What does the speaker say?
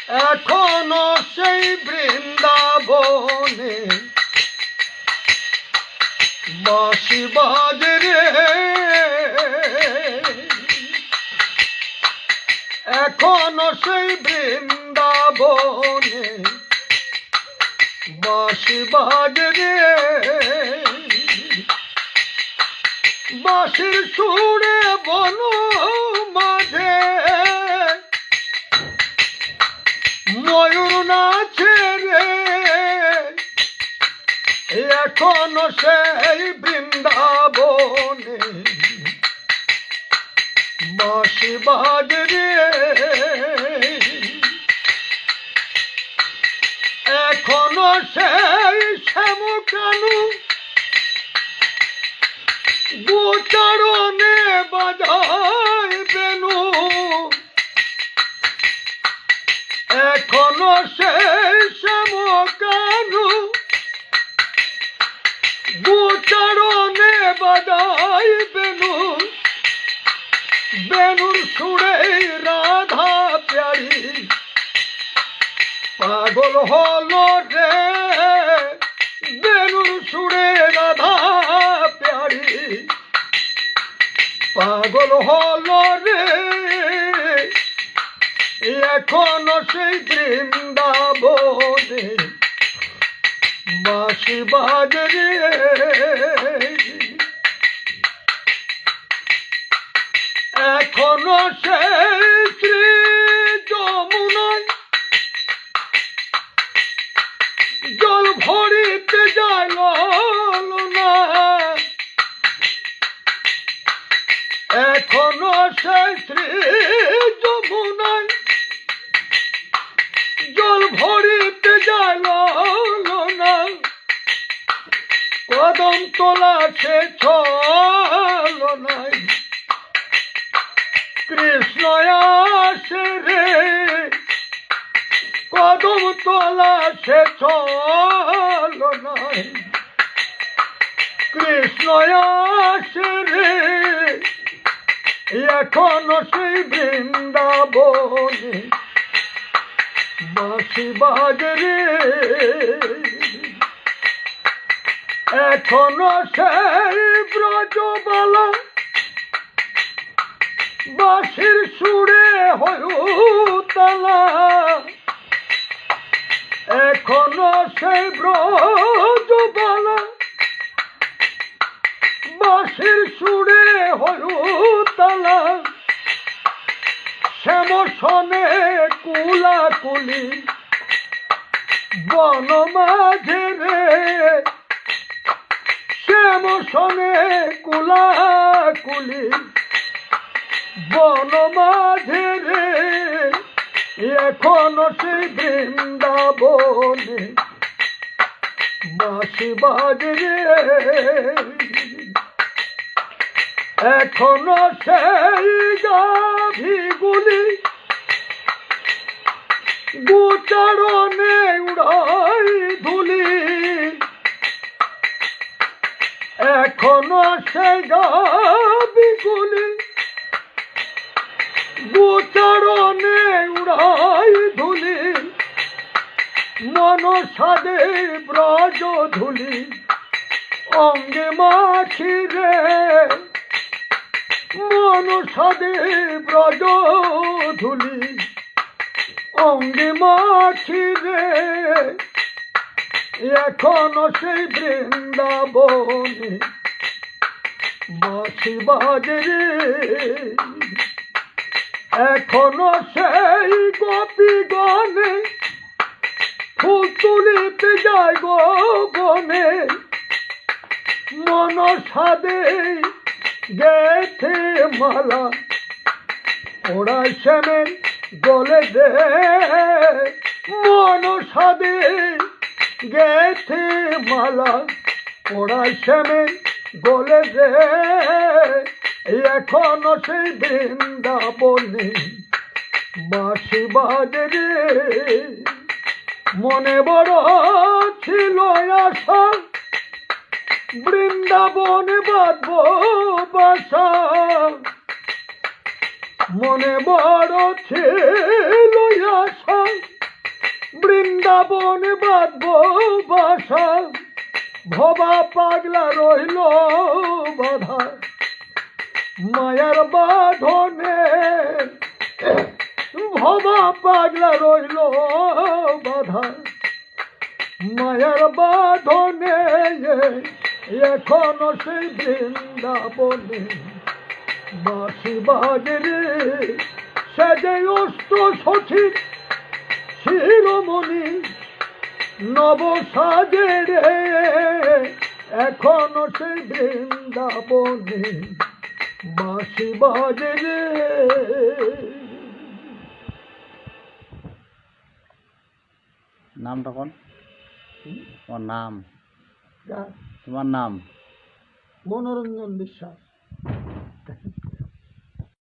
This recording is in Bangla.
এখনো সেই বৃন্দাবনে বাঁশি বাজে রে, এখনো সেই বৃন্দাবনে বাঁশি বাজে রে। বাঁশির সুরে বন মাঝে ময়ূর নাচে রে, এখনো সেই বৃন্দাবনে বাঁশি বাজে রে। এখনো সেই শ্যামকানু গোচরণে বাজায় বেনু, এখনো সেই শ্যামকানু গোচরণে বাজায় বেনু। বেনুর সুরে রাধা প্যারি পাগল হলো রে, বেনুর সুরে রাধা প্যারি পাগল হলো রে। এখনো সেই বৃন্দাবনে বাঁশি বাজে রে। এখনো সেই শ্রী যমুনায় জল ভরিতে যায় না, এখনো সেই শ্রী যমুনায় জল ভরিতে যায় না। কদম তোলা সে ছল নাই, কৃষ্ণ আসে রে, কদম তোলা সে ছল নাই, কৃষ্ণ আসে রে। এখনো সেই বৃন্দাবনে বাঁশি বাজে রে। এখনো সেই ব্রজবালা বাঁশির সুরে হয়ুতলা, এখনো সেই ব্রজবালা বাঁশির সুরে হয়ুতলা। শ্যামসনে কুলাকুলি বন মাঝে রে, শ্যামসনে কুলাকুলি বন মাঝে রে। এখনো সেই বৃন্দাবনে বাঁশি বাজে রে। এখনো সেই গাভীগুলি গোচরণে উড়াই ধুলি, এখনো সেই গাভীগুলি গোচরণে উড়াই ধুলি। মনসাদে ব্রজ ধুলি অঙ্গে মাখি রে, মনসাদে ব্রজ ধুলি অঙ্গে মাখি রে। এখনো সেই বৃন্দাবনে বাঁশি বাজে রে। এখনো সেই গোপীগণে ফুল তুলিতে যায় গো বনে, মনসাদে গেথে মালা ওড়ায় শ্যামের গলে দে, মনসাদে গেথে মালা ওড়ায় শ্যামের গলে দে। এখনো সেই বৃন্দাবনে বাঁশি বাজে রে। মনে বড় ছিল আশা বৃন্দাবনে বাঁধবো বাসা, মনে বড় ছিল আশা বৃন্দাবন বাঁধবো বাসা, ভবা পাগলা রইল বাধা মায়ার বাঁধনে, ভবা পাগলা রইল বাধা মায়ার বাঁধনে, এখনো সেই বৃন্দাবনে বাঁশি বাজে রে, সেজে অষ্ট সখী শিরোমণি নব সাজে রে, এখনো সেই বৃন্দাবনে বাঁশি বাজে রে। নামটা কোন? তোমার নাম? যা তোমার নাম? মনোরঞ্জন বিশ্বাস।